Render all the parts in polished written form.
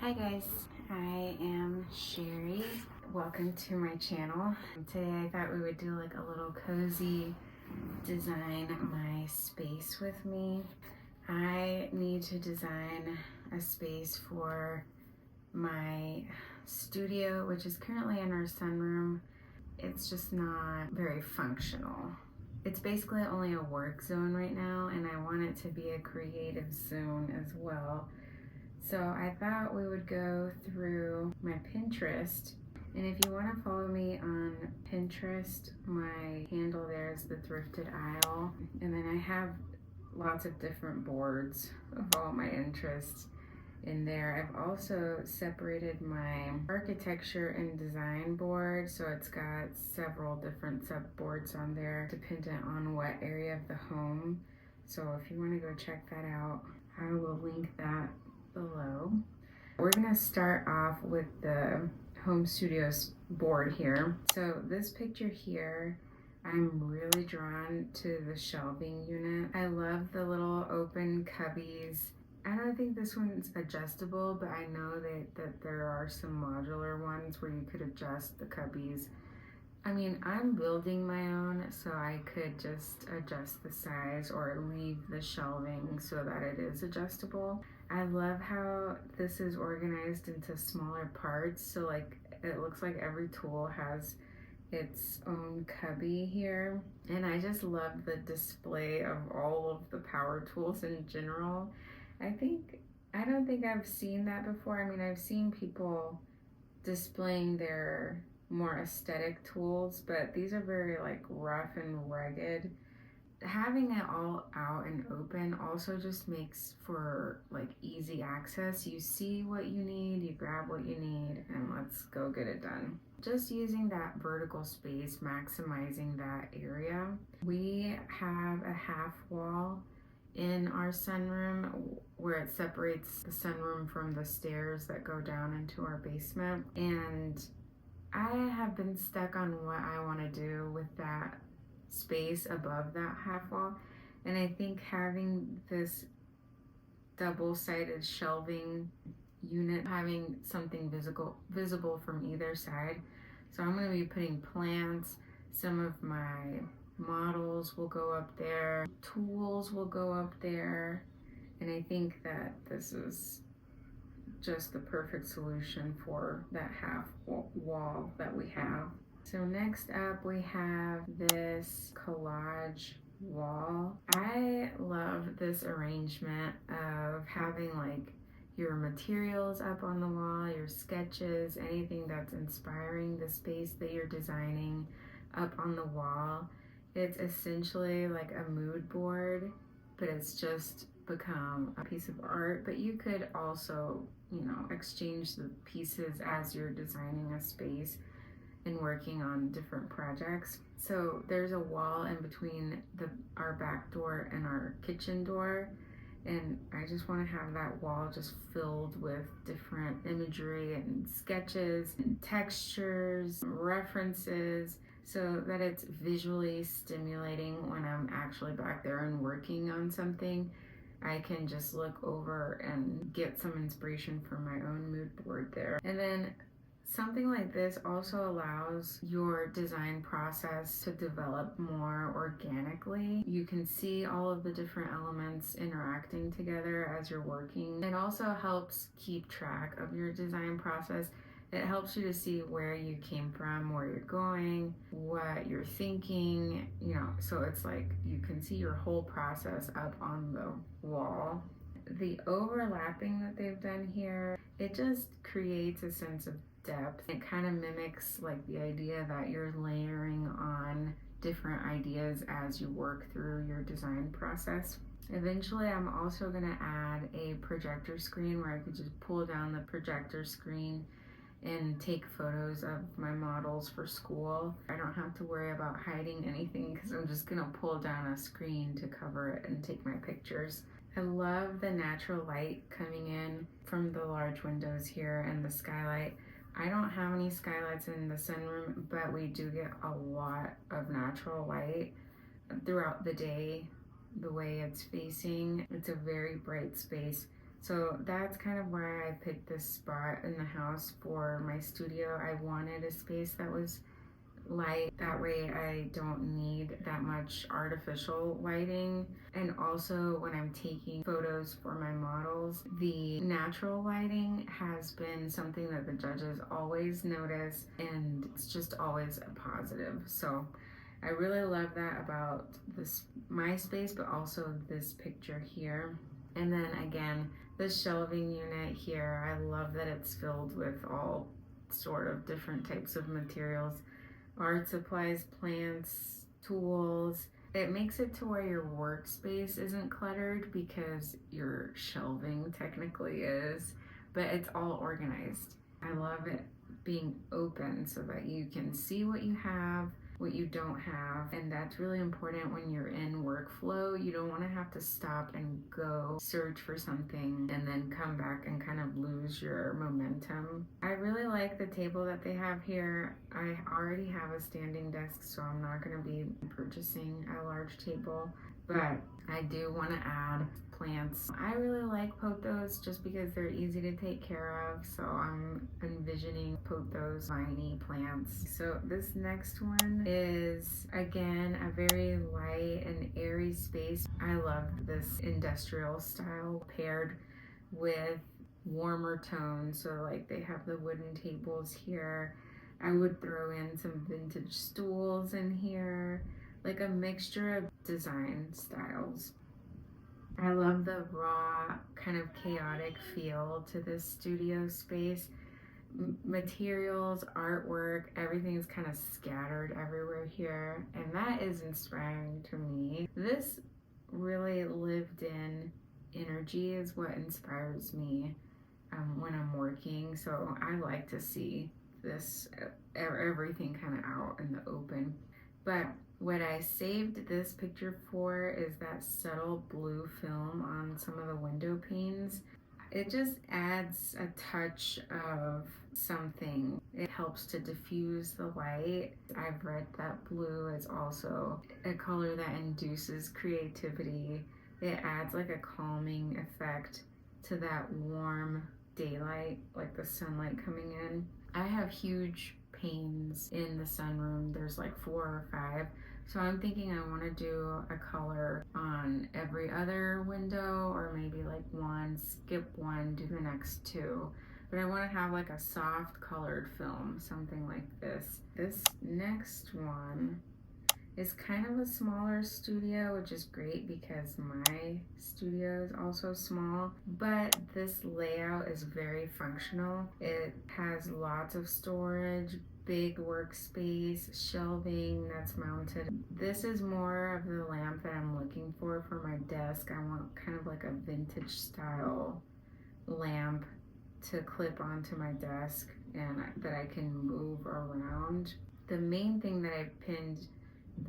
Hi guys, I am Sherry. Welcome to my channel. Today I thought we would do like a little cozy design my space with me. I need to design a space for my studio, which is currently in our sunroom. It's just not very functional. It's basically only a work zone right now, and I want it to be a creative zone as well. So I thought we would go through my Pinterest. And if you want to follow me on Pinterest, my handle there is the Thrifted Isle. And then I have lots of different boards of all my interests in there. I've also separated my architecture and design board, so it's got several different subboards on there dependent on what area of the home. So if you want to go check that out, I will link that below. We're gonna start off with the home studios board here. So this picture here, I'm really drawn to the shelving unit. I love the little open cubbies. I don't think this one's adjustable, but I know that there are some modular ones where you could adjust the cubbies. I mean, I'm building my own, so I could just adjust the size or leave the shelving so that it is adjustable. I love how this is organized into smaller parts, so like it looks like every tool has its own cubby here. And I just love the display of all of the power tools in general. I don't think I've seen that before. I mean, I've seen people displaying their more aesthetic tools, but these are very like rough and rugged. Having it all out and open also just makes for like easy access. You see what you need, you grab what you need, and let's go get it done. Just using that vertical space, maximizing that area. We have a half wall in our sunroom where it separates the sunroom from the stairs that go down into our basement, and I have been stuck on what I want to do with that space above that half wall, and I think having this double-sided shelving unit, having something visible from either side. So I'm going to be putting plants. Some of my models will go up there, tools will go up there, and I think that this is just the perfect solution for that half wall that we have. So next up we have this collage wall. I love this arrangement of having like your materials up on the wall, your sketches, anything that's inspiring the space that you're designing up on the wall. It's essentially like a mood board, but it's just become a piece of art. But you could also, exchange the pieces as you're designing a space and working on different projects. So there's a wall in between our back door and our kitchen door, and I just want to have that wall just filled with different imagery and sketches and textures, references, so that it's visually stimulating when I'm actually back there and working on something. I can just look over and get some inspiration from my own mood board there. And then something like this also allows your design process to develop more organically. You can see all of the different elements interacting together as you're working. It also helps keep track of your design process. It helps you to see where you came from, where you're going, what you're thinking, so it's like you can see your whole process up on the wall. The overlapping that they've done here, it just creates a sense of depth. It kind of mimics like the idea that you're layering on different ideas as you work through your design process. Eventually, I'm also going to add a projector screen where I could just pull down the projector screen and take photos of my models for school. I don't have to worry about hiding anything because I'm just gonna pull down a screen to cover it and take my pictures. I love the natural light coming in from the large windows here and the skylight. I don't have any skylights in the sunroom, but we do get a lot of natural light throughout the day. The way it's facing, it's a very bright space. So that's kind of why I picked this spot in the house for my studio. I wanted a space that was light, that way I don't need that much artificial lighting. And also when I'm taking photos for my models, the natural lighting has been something that the judges always notice, and it's just always a positive. So I really love that about this my space, but also this picture here. And then again, the shelving unit here, I love that it's filled with all sort of different types of materials, art supplies, plants, tools. It makes it to where your workspace isn't cluttered because your shelving technically is, but it's all organized. I love it being open so that you can see what you have, what you don't have, and that's really important when you're in workflow. You don't want to have to stop and go search for something and then come back and kind of lose your momentum. I really like the table that they have here. I already have a standing desk, so I'm not going to be purchasing a large table, but I do want to add plants. I really like pothos just because they're easy to take care of, so I'm envisioning pothos viney plants. So this next one is again a very light and airy space. I love this industrial style paired with warmer tones. So like they have the wooden tables here. I would throw in some vintage stools in here, like a mixture of design styles. I love the raw, kind of chaotic feel to this studio space. Materials, artwork, everything's kind of scattered everywhere here, and that is inspiring to me. This really lived in energy is what inspires me when I'm working, so I like to see this everything kind of out in the open. But what I saved this picture for is that subtle blue film on some of the window panes. It just adds a touch of something. It helps to diffuse the light. I've read that blue is also a color that induces creativity. It adds like a calming effect to that warm daylight, like the sunlight coming in. I have huge panes in the sunroom. There's like 4 or 5. So I'm thinking I want to do a color on every other window, or maybe like one, skip one, do the next 2. But I want to have like a soft colored film, something like this. This next one is kind of a smaller studio, which is great because my studio is also small, but this layout is very functional. It has lots of storage, big workspace, shelving that's mounted. This is more of the lamp that I'm looking for my desk. I want kind of like a vintage style lamp to clip onto my desk and that I can move around. The main thing that I pinned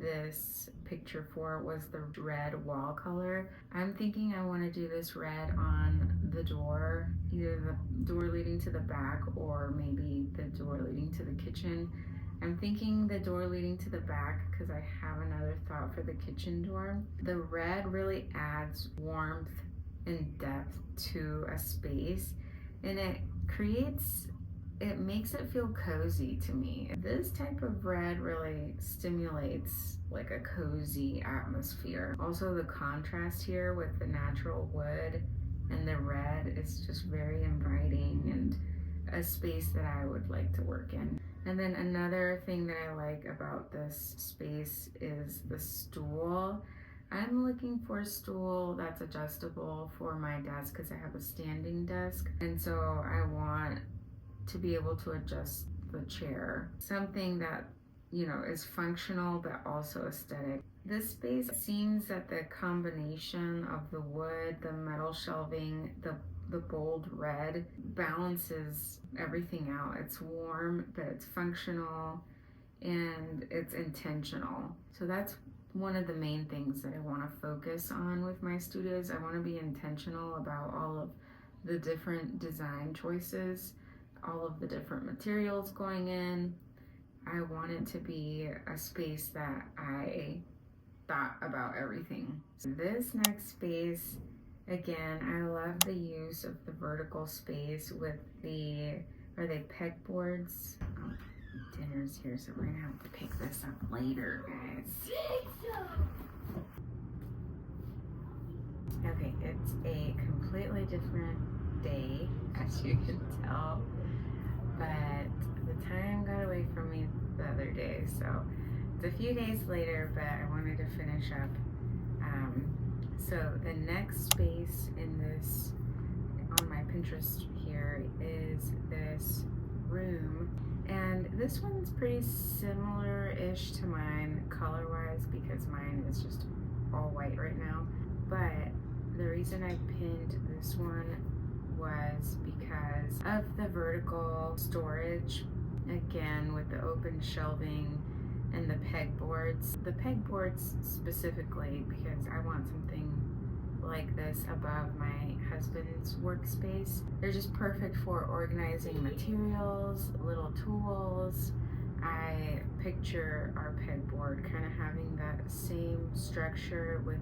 this picture for was the red wall color. I'm thinking I want to do this red on the door, either the door leading to the back or maybe the door leading to the kitchen. I'm thinking the door leading to the back because I have another thought for the kitchen door. The red really adds warmth and depth to a space, and it makes it feel cozy to me. This type of red really stimulates like a cozy atmosphere. Also the contrast here with the natural wood and the red is just very inviting and a space that I would like to work in. And then another thing that I like about this space is the stool. I'm looking for a stool that's adjustable for my desk because I have a standing desk, and so I want to be able to adjust the chair. Something that, you know, is functional but also aesthetic. This space seems that the combination of the wood, the metal shelving, the bold red balances everything out. It's warm, but it's functional and it's intentional. So that's one of the main things that I want to focus on with my studios. I want to be intentional about all of the different design choices, all of the different materials going in. I want it to be a space that I thought about everything. So this next space Again, I love the use of the vertical space with the, are they pegboards? Oh, dinner's here, so we're gonna have to pick this up later, guys. Okay, it's a completely different day, as you can tell, but the time got away from me the other day, so it's a few days later, but I wanted to finish up. So the next space in this, on my Pinterest here, is this room, and this one's pretty similar-ish to mine color-wise because mine is just all white right now, but the reason I pinned this one was because of the vertical storage, again with the open shelving and the pegboards. The pegboards specifically because I want something like this above my husband's workspace. They're just perfect for organizing materials, little tools. I picture our pegboard kind of having that same structure with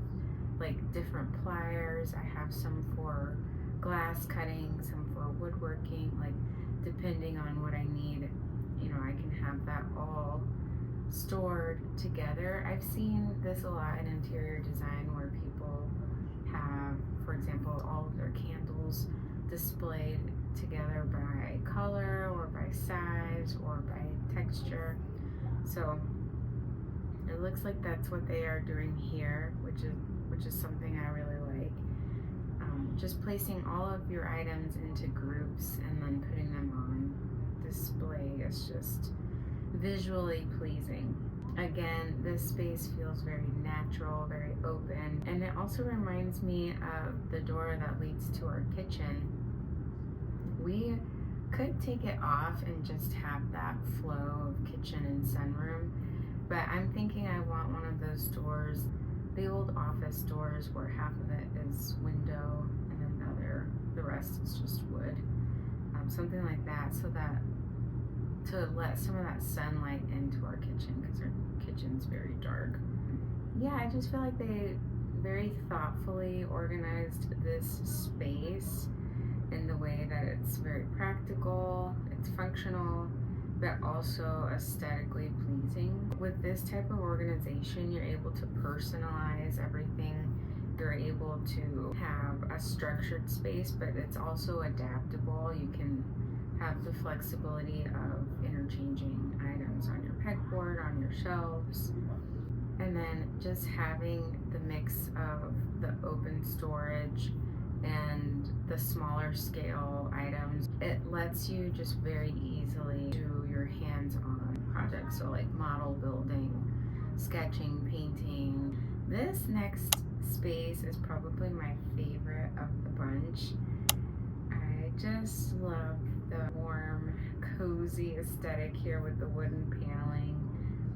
like different pliers. I have some for glass cutting, some for woodworking, like depending on what I need, you know, I can have that all stored together. I've seen this a lot in interior design where people have, for example, all of their candles displayed together by color or by size or by texture. So it looks like that's what they are doing here, which is something I really like. Just placing all of your items into groups and then putting them on display is just visually pleasing. Again, this space feels very natural, very open, and it also reminds me of the door that leads to our kitchen. We could take it off and just have that flow of kitchen and sunroom, but I'm thinking I want one of those doors, the old office doors where half of it is window and then the rest is just wood. Something like that, so that to let some of that sunlight into our kitchen because our kitchen's very dark. Yeah, I just feel like they very thoughtfully organized this space in the way that it's very practical, it's functional, but also aesthetically pleasing. With this type of organization, you're able to personalize everything. You're able to have a structured space, but it's also adaptable. You can have the flexibility of interchanging items on your pegboard, on your shelves, and then just having the mix of the open storage and the smaller scale items. It lets you just very easily do your hands-on projects, so like model building, sketching, painting. This next space is probably my favorite of the bunch. I just love the warm, cozy aesthetic here with the wooden paneling,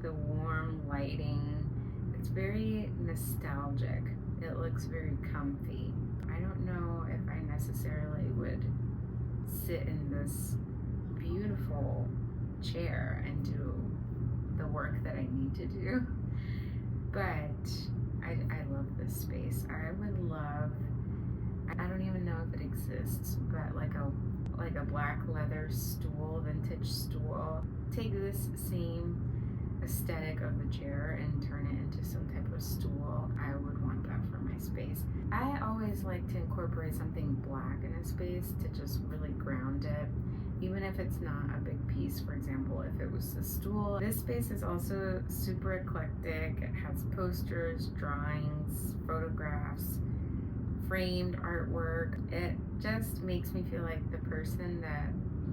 the warm lighting. It's very nostalgic. It looks very comfy. I don't know if I necessarily would sit in this beautiful chair and do the work that I need to do, but I love this space. I would love, I don't even know if it exists, but like a black leather stool, vintage stool. Take this same aesthetic of the chair and turn it into some type of stool. I would want that for my space. I always like to incorporate something black in a space to just really ground it, even if it's not a big piece. For example, if it was the stool. This space is also super eclectic. It has posters, drawings, photographs, framed artwork. It just makes me feel like the person that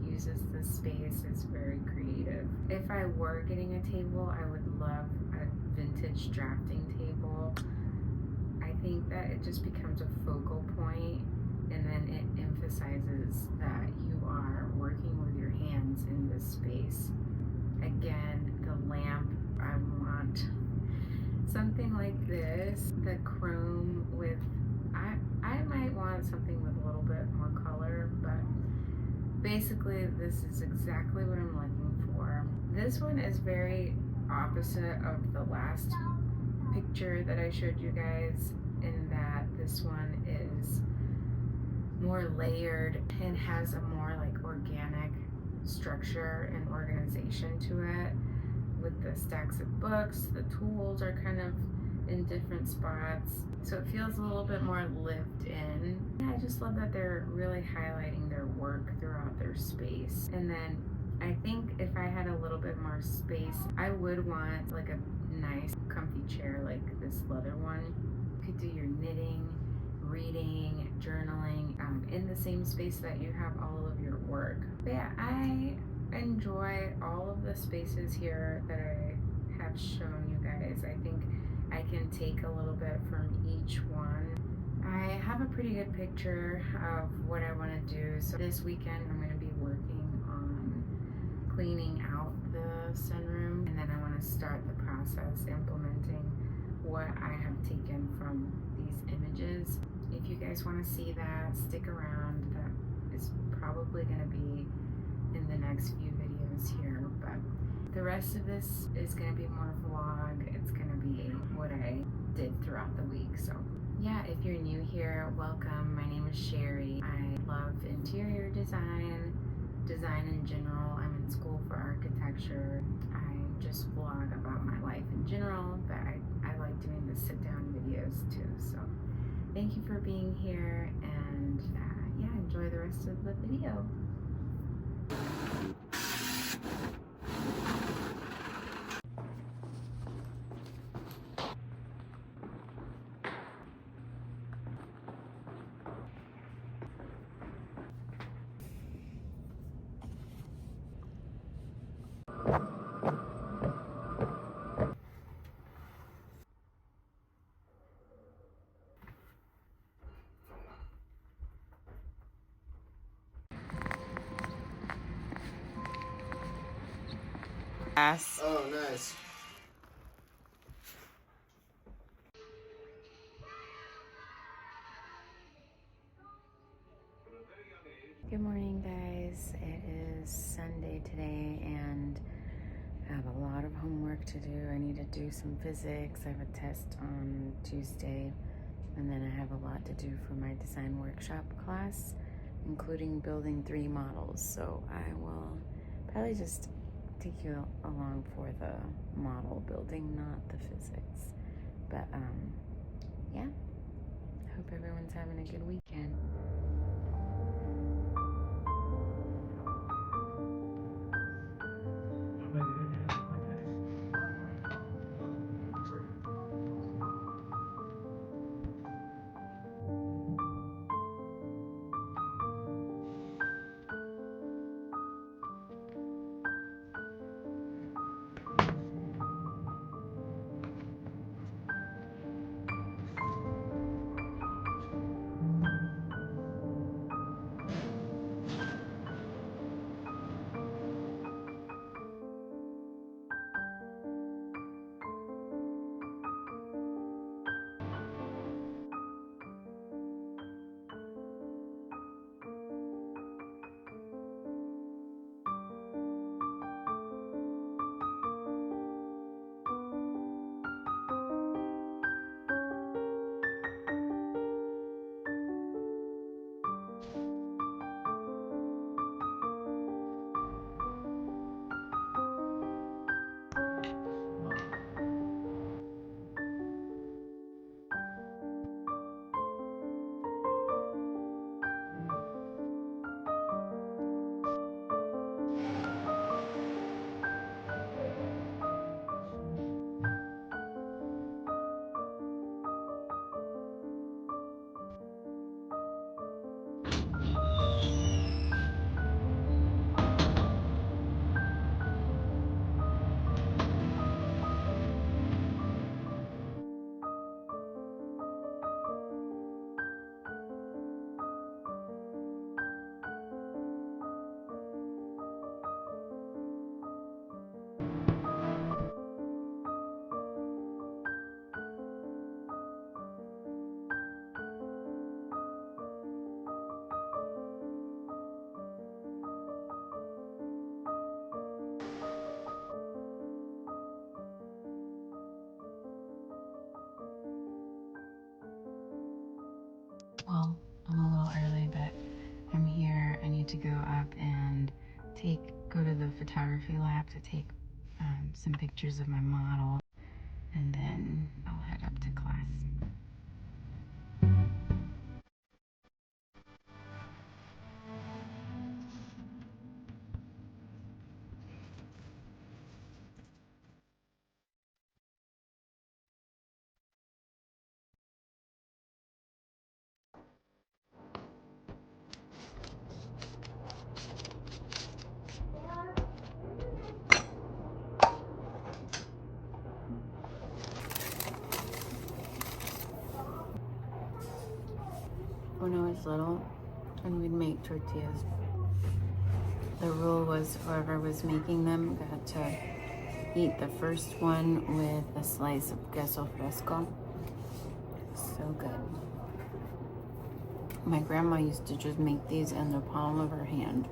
uses this space is very creative. If I were getting a table, I would love a vintage drafting table. I think that it just becomes a focal point, and then it emphasizes that you are working with your hands in this space. Again, the lamp, I want something like this, the chrome with, I might want something with a little bit more color, but basically this is exactly what I'm looking for. This one is very opposite of the last picture that I showed you guys. in that this one is more layered and has a more like organic structure and organization to it, with the stacks of books. The tools are kind of in different spots, so it feels a little bit more lived in. I just love that they're really highlighting their work throughout their space. And then I think if I had a little bit more space, I would want like a nice comfy chair like this leather one. You could do your knitting, reading, journaling in the same space that you have all of your work. But yeah, I enjoy all of the spaces here that I have shown you guys. I think I can take a little bit from each one. I have a pretty good picture of what I want to do. So this weekend I'm going to be working on cleaning out the sunroom, and then I want to start the process implementing what I have taken from these images. If you guys want to see that, stick around. That is probably going to be in the next few videos here, but the rest of this is going to be more vlog. It's going to be what I did throughout the week. So yeah, if you're new here, welcome. My name is Sherry. I love interior design in general. I'm in school for architecture. I just vlog about my life in general, but I like doing the sit down videos too. So thank you for being here, and yeah, enjoy the rest of the video. Oh, nice. Good morning, guys. It is Sunday today, and I have a lot of homework to do. I need to do some physics. I have a test on Tuesday, and then I have a lot to do for my design workshop class, including building 3 models. So I will probably just take you along for the model building, not the physics. But yeah, I hope everyone's having a good weekend. Well, I'm a little early, but I'm here. I need to go up and go to the photography lab to take some pictures of my model, and then I'll head up to class. When I was little and we'd make tortillas, the rule was whoever was making them got to eat the first one with a slice of queso fresco. So good. My grandma used to just make these in the palm of her hand.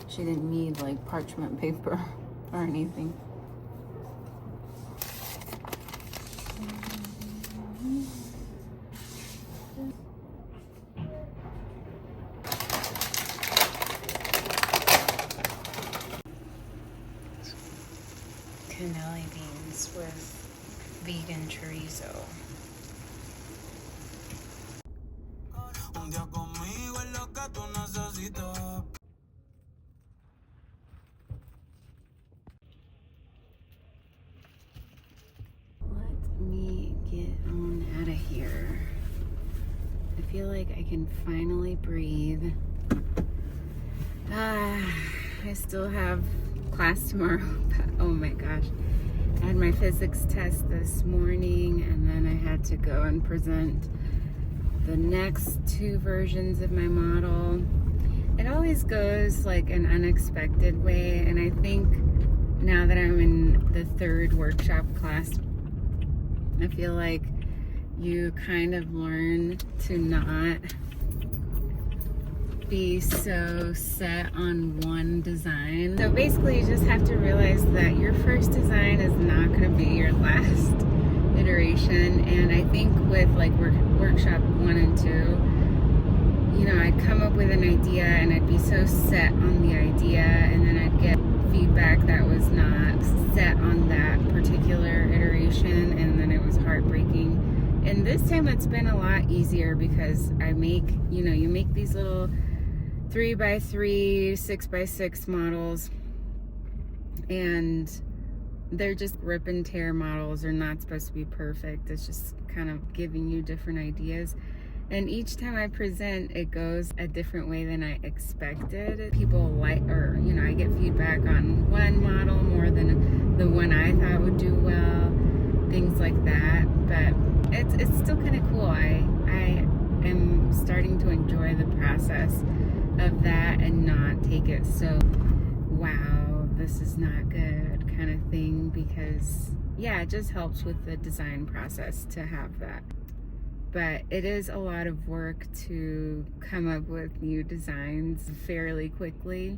She didn't need like parchment paper or anything. Cannelli beans with vegan chorizo. Let me get on out of here. I feel like I can finally breathe. I still have class tomorrow, but oh my gosh. I had my physics test this morning, and then I had to go and present the next 2 versions of my model. It always goes like an unexpected way, and I think now that I'm in the 3rd workshop class, I feel like you kind of learn to not be so set on one design. So basically you just have to realize that your first design is not going to be your last iteration. And I think with like workshop 1 and 2, you know, I'd come up with an idea and I'd be so set on the idea, and then I'd get feedback that was not set on that particular iteration, and then it was heartbreaking. And this time it's been a lot easier because I make, you know, you make these little 3x3, 6x6 models, and they're just rip and tear models. They're not supposed to be perfect. It's just kind of giving you different ideas. And each time I present, it goes a different way than I expected. People like, or, you know, I get feedback on one model more than the one I thought would do well, things like that. But it's still kind of cool. I am starting to enjoy the process of that and not take it so, wow, this is not good kind of thing, because yeah, it just helps with the design process to have that. But it is a lot of work to come up with new designs fairly quickly.